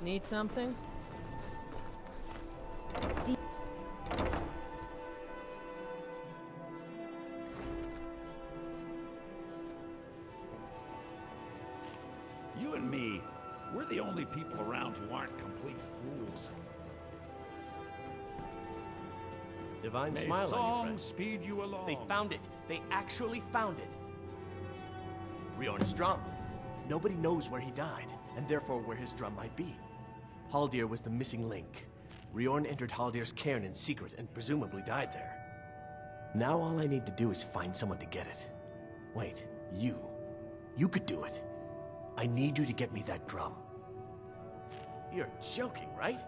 Need something? You and me, we're the only people around who aren't complete fools. Divine May smile on you, song friend. speed you along. They found it. They actually found it. Riorn's drum. Nobody knows where he died, and therefore where his drum might be. Haldir was the missing link. Riorn entered Haldir's cairn in secret and presumably died there. Now all I need to do is find someone to get it. Wait, you. You could do it. I need you to get me that drum. You're joking, right?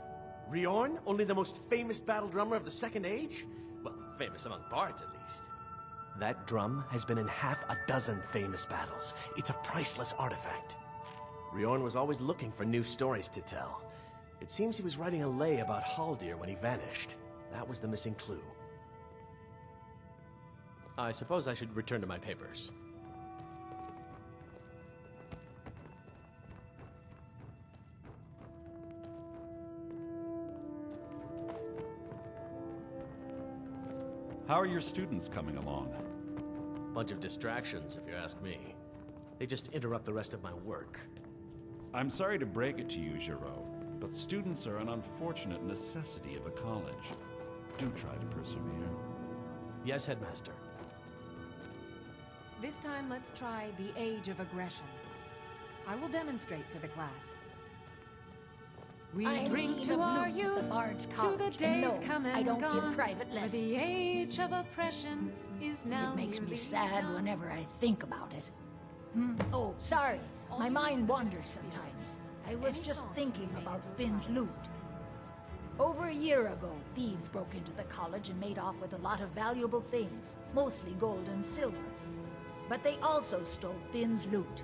Riorn, only the most famous battle drummer of the Second Age? Well, famous among bards, at least. That drum has been in half a dozen famous battles. It's a priceless artifact. Riorn was always looking for new stories to tell. It seems he was writing a lay about Haldir when he vanished. That was the missing clue. I suppose I should return to my papers. How are your students coming along? Bunch of distractions, if you ask me. They just interrupt the rest of my work. I'm sorry to break it to you, Giraud, but students are an unfortunate necessity of a college. Do try to persevere. Yes, Headmaster. This time, let's try the Age of Aggression. I will demonstrate for the class. We drink to our youth, to the days come and I don't gone, give private where lessons. the age of oppression is now It makes me nearly sad done. whenever I think about it. Oh, sorry. My mind wanders sometimes. I was just thinking about Finn's loot. Over a year ago, thieves broke into the college and made off with a lot of valuable things, mostly gold and silver. But they also stole Finn's loot.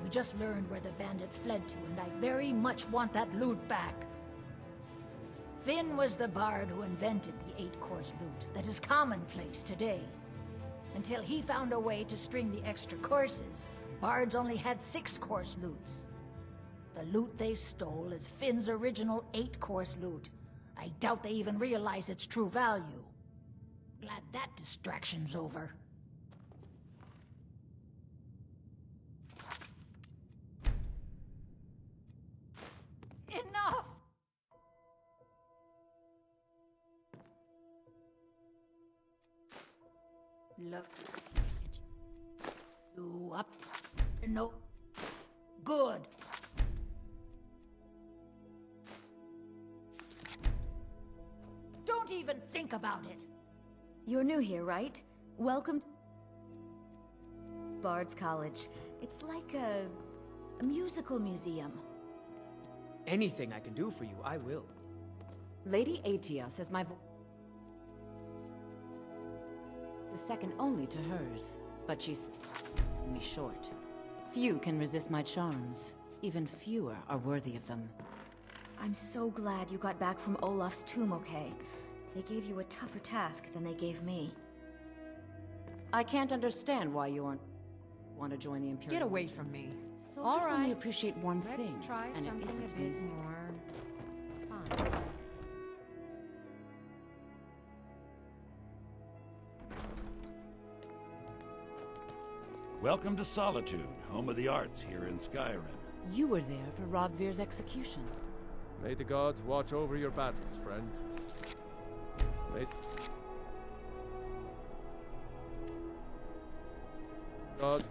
We just learned where the bandits fled to, and I very much want that loot back. Finn was the bard who invented the 8-course loot that is commonplace today. Until he found a way to string the extra courses, bards only had 6-course loots. The loot they stole is Finn's original 8-course loot. I doubt they even realize its true value. Glad that distraction's over. Enough! Look. You up? No. Good. Don't even think about it. You're new here, right? Welcome to Bard's College. It's like a musical museum. Anything I can do for you, I will. Lady Atia says my voice is second only to hers, but she's me short. Few can resist my charms. Even fewer are worthy of them. I'm so glad you got back from Olaf's tomb okay. They gave you a tougher task than they gave me. I can't understand why you aren't want to join the Imperial. Get away from me. Soldiers only appreciate one Let's thing, try and something it isn't a bit music. more fun. Welcome to Solitude, home of the arts here in Skyrim. You were there for Rogvir's execution. May the gods watch over your battles, friend. May... Gods...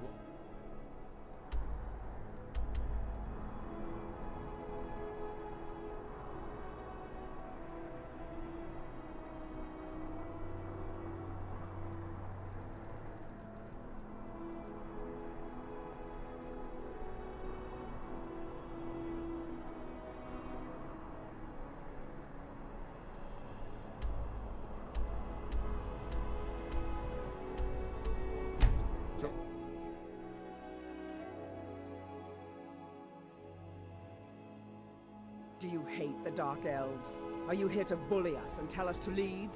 Do you hate the Dark Elves? Are you here to bully us and tell us to leave?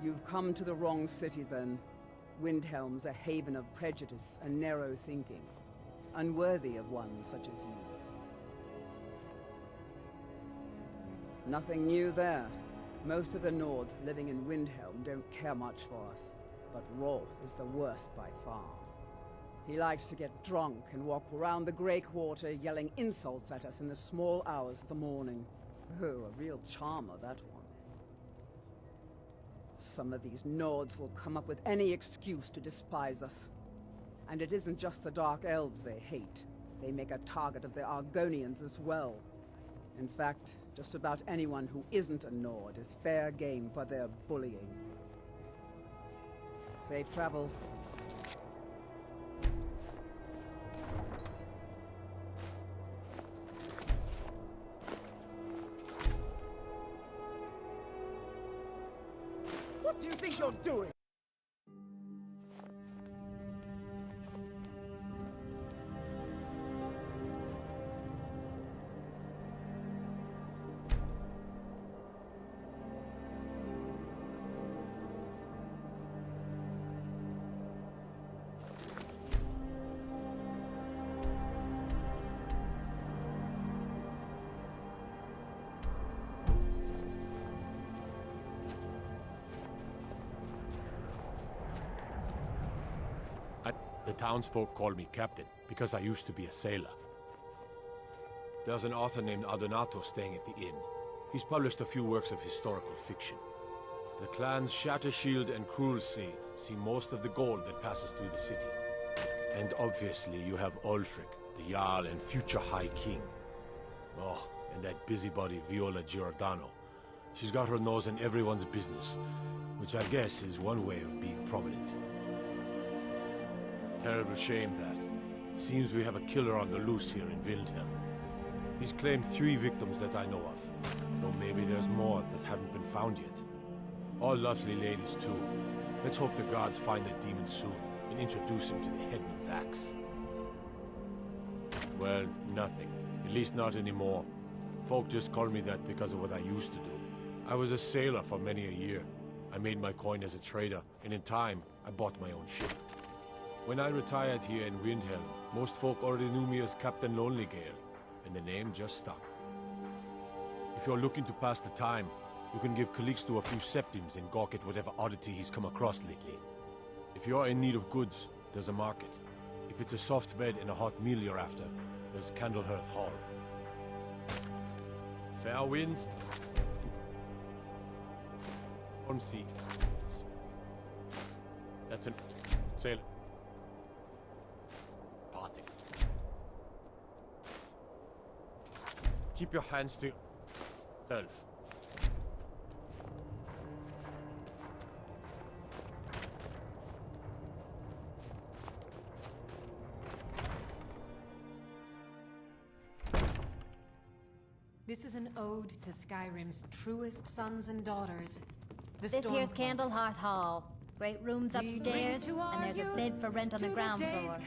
You've come to the wrong city, then. Windhelm's a haven of prejudice and narrow thinking, unworthy of one such as you. Nothing new there. Most of the Nords living in Windhelm don't care much for us, but Rolf is the worst by far. He likes to get drunk and walk around the Grey Quarter yelling insults at us in the small hours of the morning. Oh, a real charmer, that one. Some of these Nords will come up with any excuse to despise us. And it isn't just the Dark Elves they hate. They make a target of the Argonians as well. In fact, just about anyone who isn't a Nord is fair game for their bullying. Safe travels. What do you think you're doing? The townsfolk call me captain, because I used to be a sailor. There's an author named Adonato staying at the inn. He's published a few works of historical fiction. The clans Shattershield and Cruelsea see most of the gold that passes through the city. And obviously you have Ulfric, the Jarl and future High King. Oh, and that busybody Viola Giordano. She's got her nose in everyone's business, which I guess is one way of being prominent. Terrible shame that. Seems we have a killer on the loose here in Windhelm. He's claimed 3 victims that I know of, though maybe there's more that haven't been found yet. All lovely ladies too. Let's hope the gods find that demon soon and introduce him to the headman's axe. Well, nothing. At least not anymore. Folk just call me that because of what I used to do. I was a sailor for many a year. I made my coin as a trader, and in time, I bought my own ship. When I retired here in Windhelm, most folk already knew me as Captain Lonelygale, and the name just stuck. If you're looking to pass the time, you can give Calixto a few septims and gawk at whatever oddity he's come across lately. If you're in need of goods, there's a market. If it's a soft bed and a hot meal you're after, there's Candlehearth Hall. Fair winds. On sea. That's an sailor. Party. Keep your hands to yourself. This is an ode to Skyrim's truest sons and daughters. This here's Candlehearth Hall. Great rooms upstairs, and there's a bed for rent on the ground floor.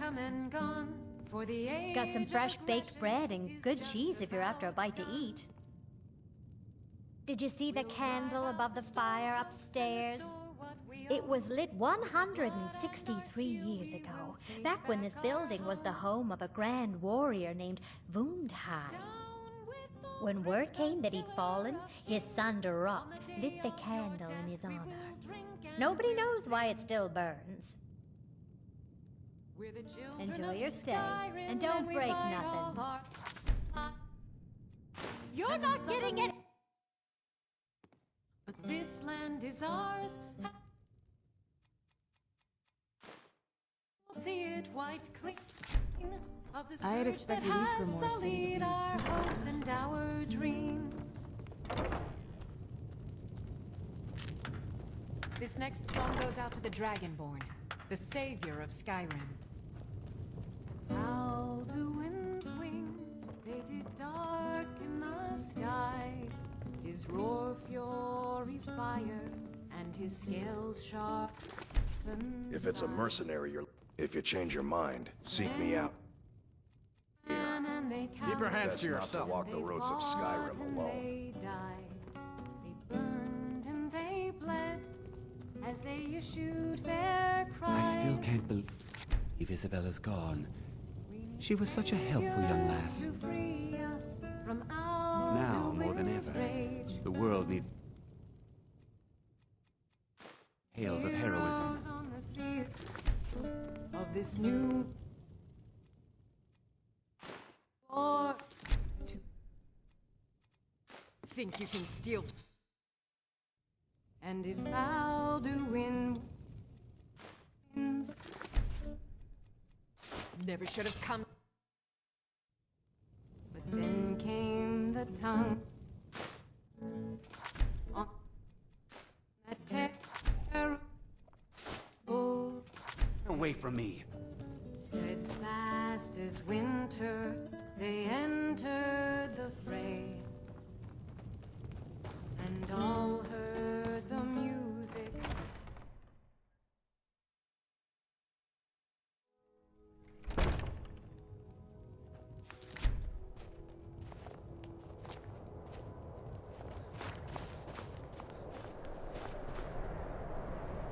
Got some fresh baked bread and good cheese if you're after a bite to eat. Did you see the candle above the fire upstairs? It was lit 163 years ago, back when this building was the home of a grand warrior named Wundheim. When word came that he'd fallen, his son Durant lit the candle in his honor. Nobody knows why it still burns. Enjoy your stay, and don't break nothing. You're not getting it! But this land is ours. See it white clean. I had expected Ysgramor soon. Our hopes and our dreams. This next song goes out to the Dragonborn, the savior of Skyrim. Alduin's wings, they did darken the sky. His roar fury's fire, and his scales sharp. If it's a mercenary, if you change your mind, seek me out. Keep your hands to yourself. Not to walk the roads of Skyrim alone. They died, they burned and they bled as they issued their cries. I still can't believe Isabella's gone. She was such a helpful young lass. Now more than ever. The world needs tales of heroism. Heroes on the field of this new war. To think you can steal. And if Alduin wins, never should have come. But then came the tongue on that terrible. Away from me. Steadfast as winter, they entered the fray, and all heard the music.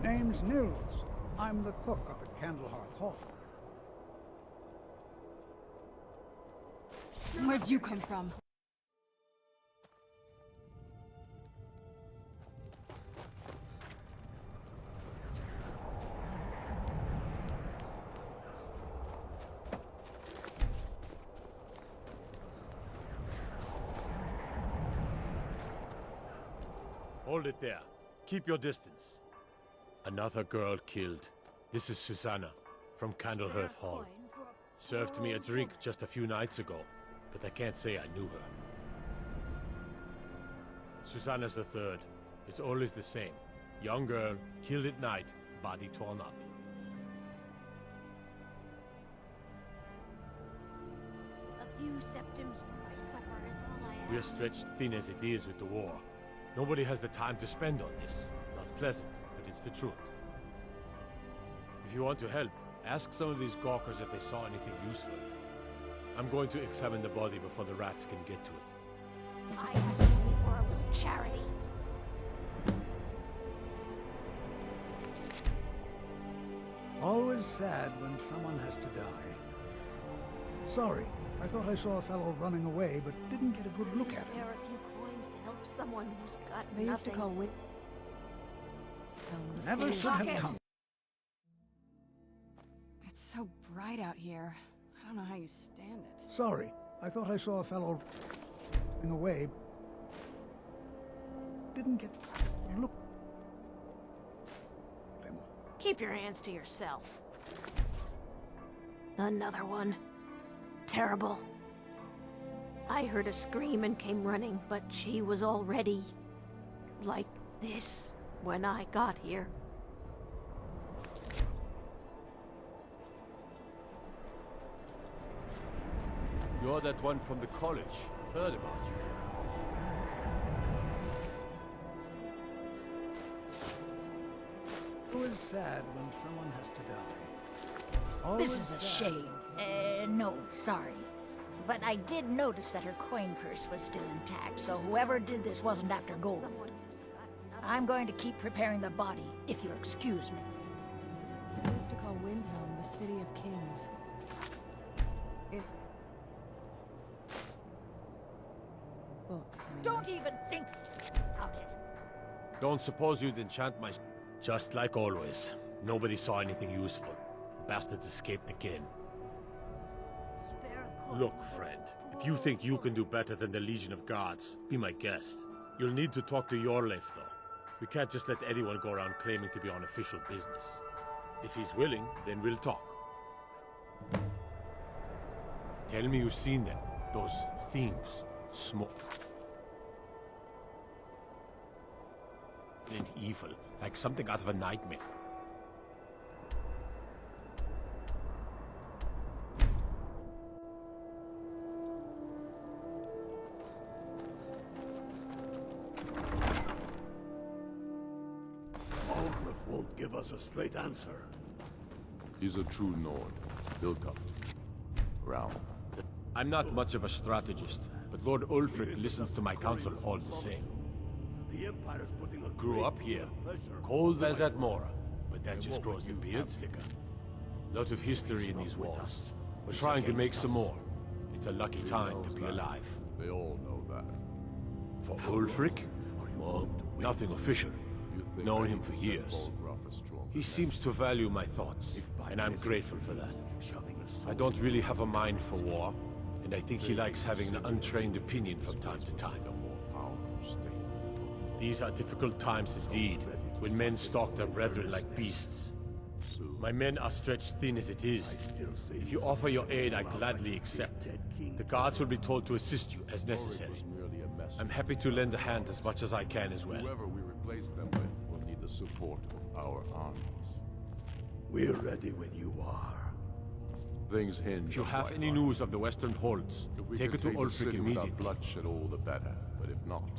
Name's Nils. I'm the cook up at Candlehearth Hall. Where'd you come from? Hold it there. Keep your distance. Another girl killed. This is Susanna, from Candlehearth Hall. Served me a drink just a few nights ago, but I can't say I knew her. Susanna's the third. It's always the same. Young girl, killed at night, body torn up. A few septims for my supper is all I We're ask. stretched thin as it is with the war. Nobody has the time to spend on this. Not pleasant, but it's the truth. If you want to help, ask some of these gawkers if they saw anything useful. I'm going to examine the body before the rats can get to it. I asked only for a little charity. Always sad when someone has to die. Sorry, I thought I saw a fellow running away, but didn't get a good look at him. Spare a few coins to help someone who's got They nothing. used to call Wit. The Never city should of have Kings. come. It's so bright out here. I don't know how you stand it. Sorry, I thought I saw a fellow running away. Didn't get a look. Keep your hands to yourself. Another one. Terrible. I heard a scream and came running, but she was already like this when I got here. You're that one from the college. Heard about you. Always sad when someone has to die. This Always is a sad shame. when someone- No, sorry. But I did notice that her coin purse was still intact, so whoever did this wasn't after gold. I'm going to keep preparing the body, if you'll excuse me. They used to call Windhelm the city of kings. It... Books, anyway. Don't even think about it. Don't suppose you'd enchant my... Just like always. Nobody saw anything useful. Bastards escaped again. Look, friend. If you think you can do better than the Legion of Guards, be my guest. You'll need to talk to Yorleif, though. We can't just let anyone go around claiming to be on official business. If he's willing, then we'll talk. Tell me you've seen them. Those things. Smoke. And evil, like something out of a nightmare. Aldrich won't give us a straight answer. He's a true Nord. He'll come. Round. I'm not much of a strategist, but Lord Ulfric listens to my counsel all the same. The Empire's putting a Grew up here, cold as at Mora, but that just grows the beard sticker. Lot of history in these walls. We're trying to make some more. It's a lucky time to be alive. They all know that. For Ulfric, Well, nothing official. Known him for years. He seems to value my thoughts, and I'm grateful for that. I don't really have a mind for war, and I think he likes having an untrained opinion from time to time. These are difficult times indeed, when men stalk their brethren like beasts. My men are stretched thin as it is. If you offer your aid, I gladly accept. The guards will be told to assist you as necessary. I'm happy to lend a hand as much as I can as well. Whoever we replace them with will need the support of our armies. We're ready when you are. Things hinge. If you on have my any life. news of the Western Holds, If we take could it to take the Ulfric city immediately. without bloodshed, all the better. But if not,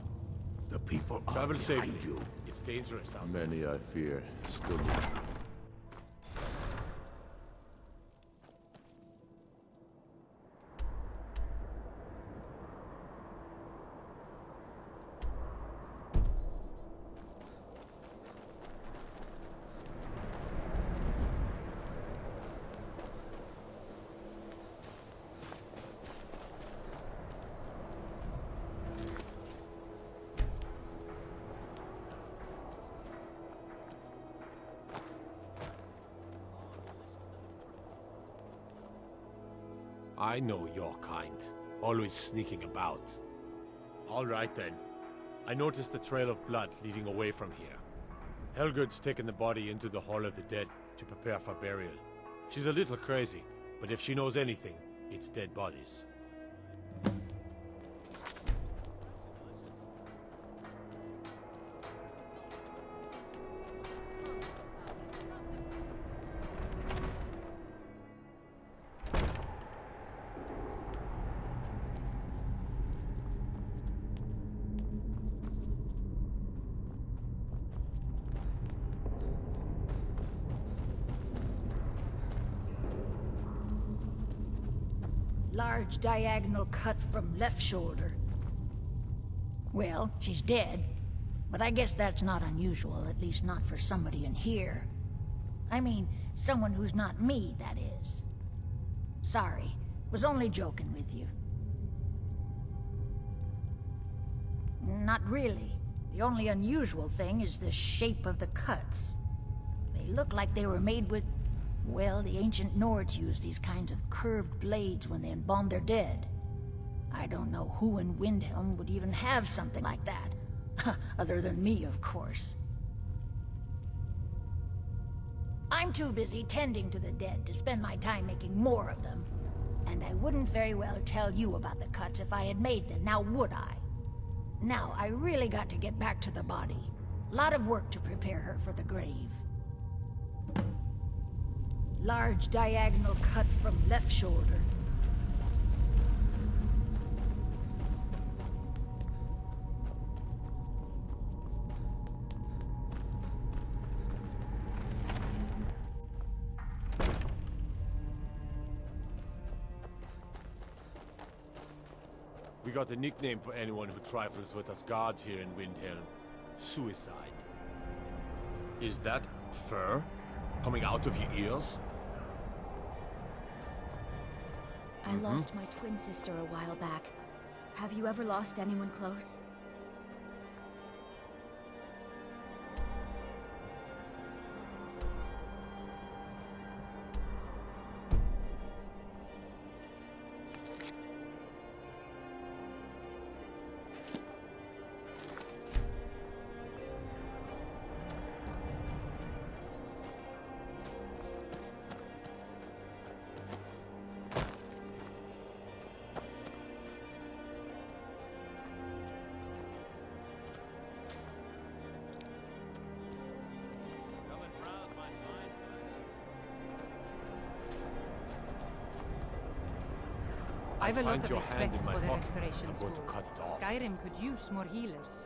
The people are Travel behind safely. you. It's dangerous out many, I fear, still need. I know your kind. Always sneaking about. All right then. I noticed a trail of blood leading away from here. Helgud's taken the body into the Hall of the Dead to prepare for burial. She's a little crazy, but if she knows anything, it's dead bodies. Large diagonal cut from left shoulder. Well, she's dead, but I guess that's not unusual, at least not for somebody in here. I mean, someone who's not me, that is. Sorry, was only joking with you. Not really. The only unusual thing is the shape of the cuts. They look like they were made with... Well, the ancient Nords used these kinds of curved blades when they embalmed their dead. I don't know who in Windhelm would even have something like that. Other than me, of course. I'm too busy tending to the dead to spend my time making more of them. And I wouldn't very well tell you about the cuts if I had made them, now would I? Now, I really got to get back to the body. Lot of work to prepare her for the grave. Large diagonal cut from left shoulder. We got a nickname for anyone who trifles with us guards here in Windhelm. Suicide. Is that fur coming out of your ears? I lost my twin sister a while back. Have you ever lost anyone close? I've a lot Find of your respect hand in my for the pocket. Restoration I'm School. going to cut it off. Skyrim could use more healers.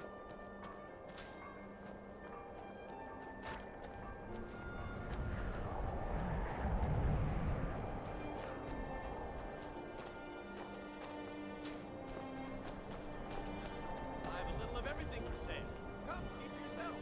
I have a little of everything for sale. Come, see for yourself.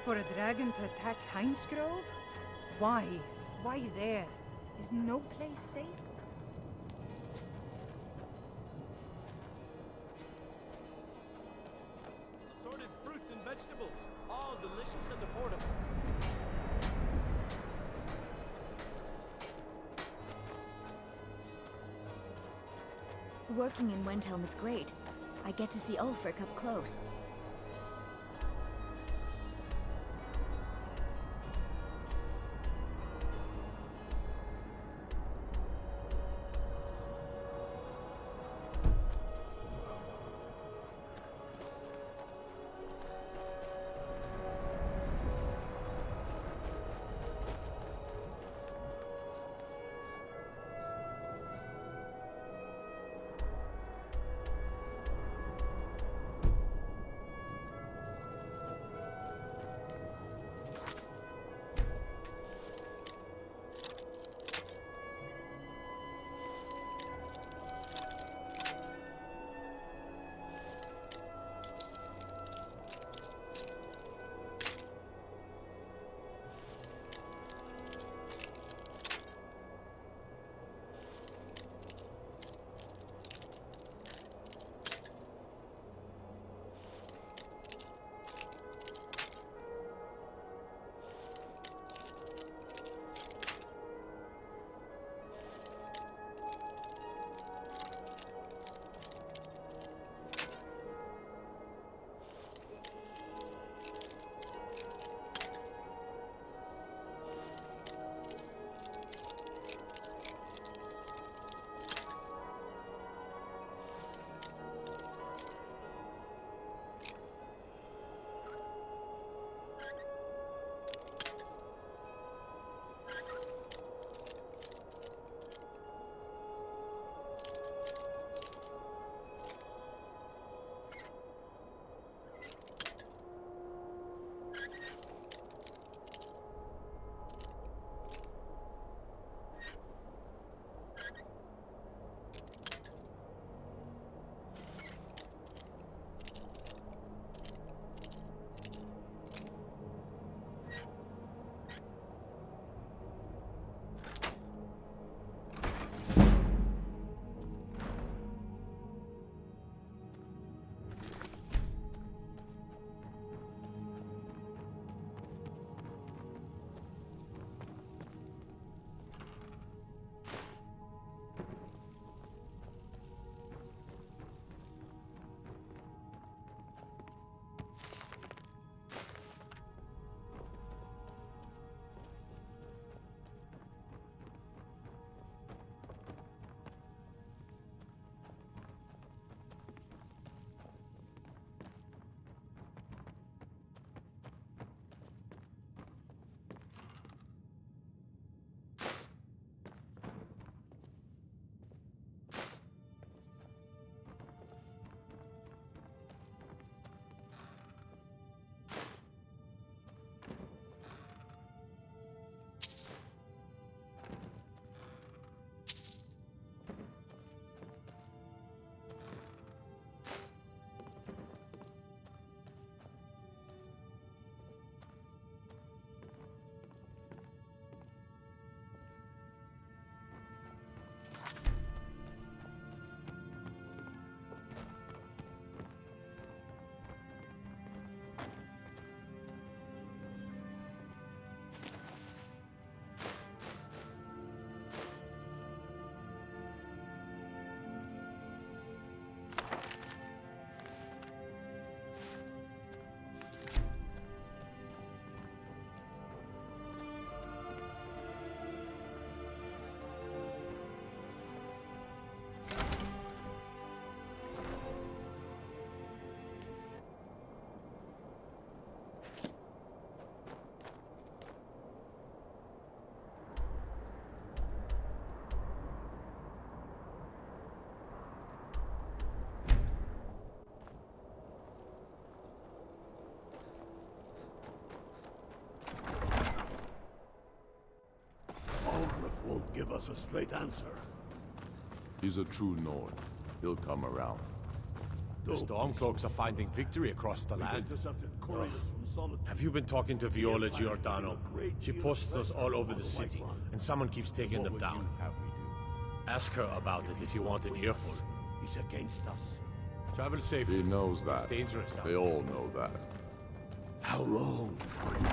For a dragon to attack Heinsgrove? Why? Why there? Is no place safe? Assorted fruits and vegetables, all delicious and affordable. Working in Windhelm is great. I get to see Ulfric up close. Won't give us a straight answer. He's a true Nord. He'll come around. The Stormcloaks are finding victory across the land. Intercepted couriers from solitude. Have you been talking to Viola Giordano? She posts us all over the city, and someone keeps taking them down. Ask her about it if you want an earful. He's against us. Travel safe. He knows that. It's dangerous. They all know that. How long are you?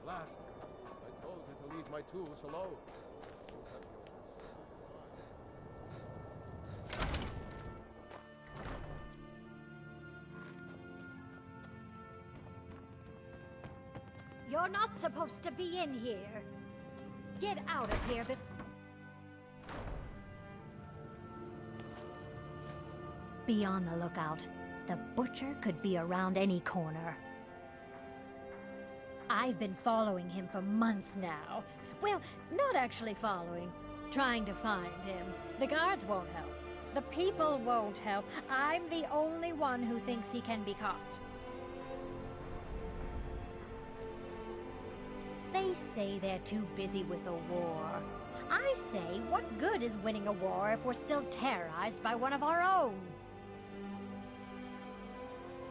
Last, I told you to leave my tools alone. You're not supposed to be in here. Get out of here Be on the lookout. The butcher could be around any corner. I've been following him for months now. Well, not actually following. Trying to find him. The guards won't help. The people won't help. I'm the only one who thinks he can be caught. They say they're too busy with the war. I say, what good is winning a war if we're still terrorized by one of our own?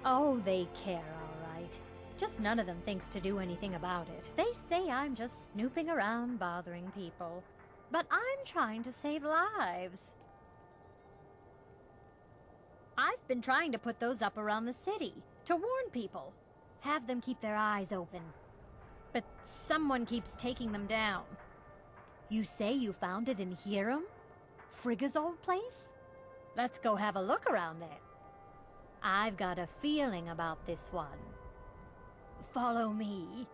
Oh, they care, all right. Just none of them thinks to do anything about it. They say I'm just snooping around bothering people. But I'm trying to save lives. I've been trying to put those up around the city, to warn people. Have them keep their eyes open. But someone keeps taking them down. You say you found it in Hiram? Frigga's old place? Let's go have a look around there. I've got a feeling about this one. Follow me.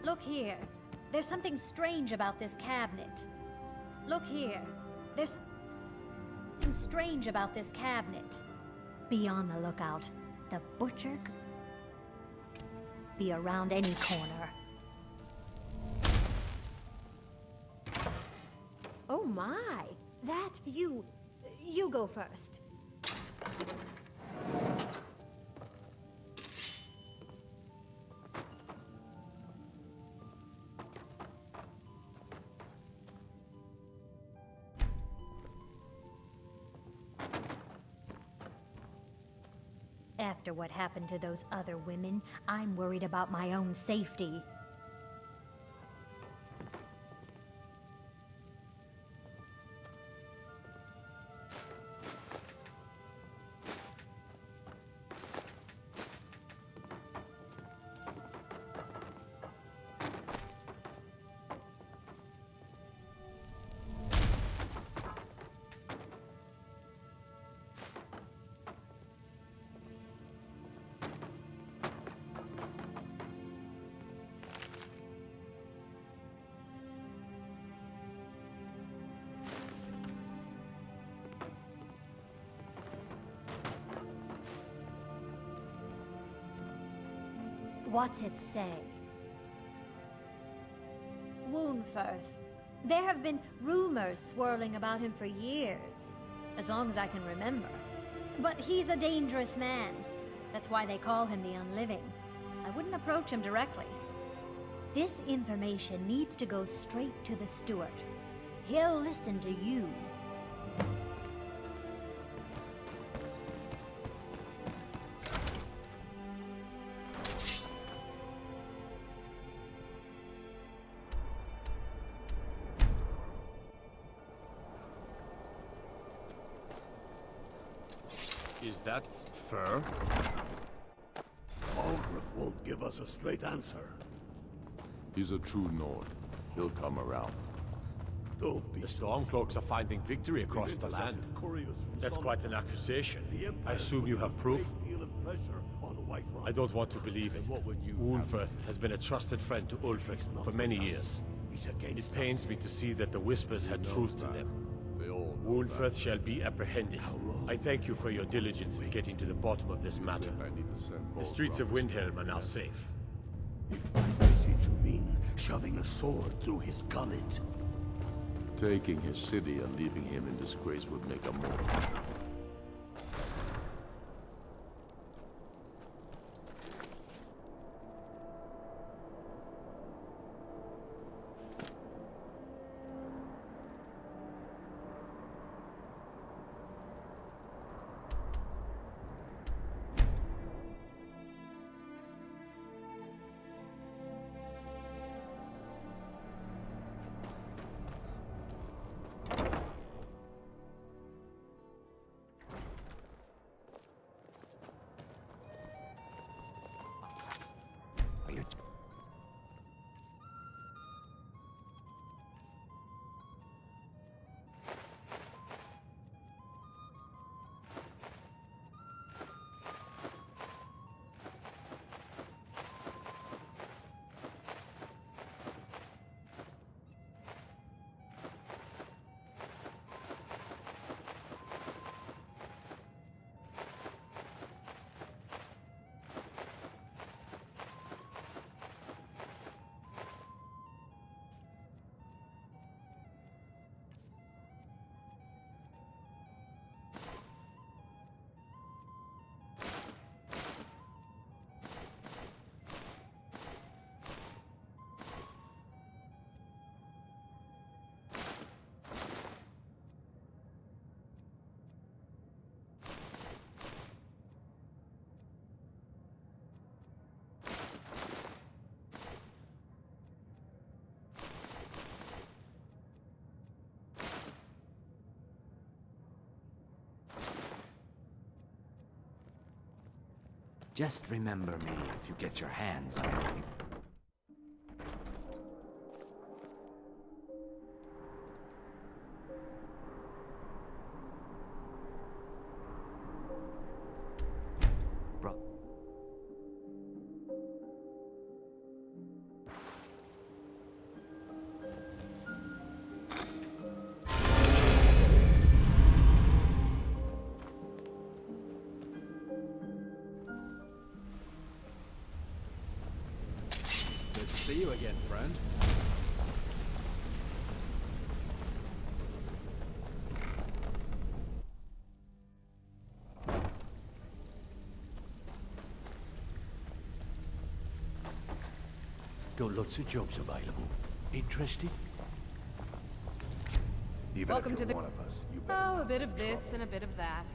Look here. There's something strange about this cabinet. Look here. There's something strange about this cabinet. Be on the lookout. The butcher could be around any corner. Oh my! That you go first. After what happened to those other women, I'm worried about my own safety. What's it say? Woundfirth. There have been rumors swirling about him for years, as long as I can remember. But he's a dangerous man. That's why they call him the Unliving. I wouldn't approach him directly. This information needs to go straight to the steward. He'll listen to you. Is that fur? Algrif won't give us a straight answer. He's a true Nord. He'll come around. Don't be The Stormcloaks are finding victory across the land. That's quite an accusation. I assume you have proof? I don't want to believe it. Ulfrith has been a trusted friend to Ulfric for many years. It pains me to see that the Whispers had truth to them. Ulfrith shall be apprehended. I thank you for your diligence in getting to the bottom of this matter. The streets of Windhelm are now safe. Message you mean shoving a sword through his gullet? Taking his city and leaving him in disgrace would make a more. Just remember me if you get your hands on anything. Bro. Good to see you again, friend. Got lots of jobs available. Interested? Even Welcome if to you're the. one of us, you better Oh, a not bit be of in this trouble. and a bit of that.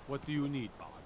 What do you need, boss?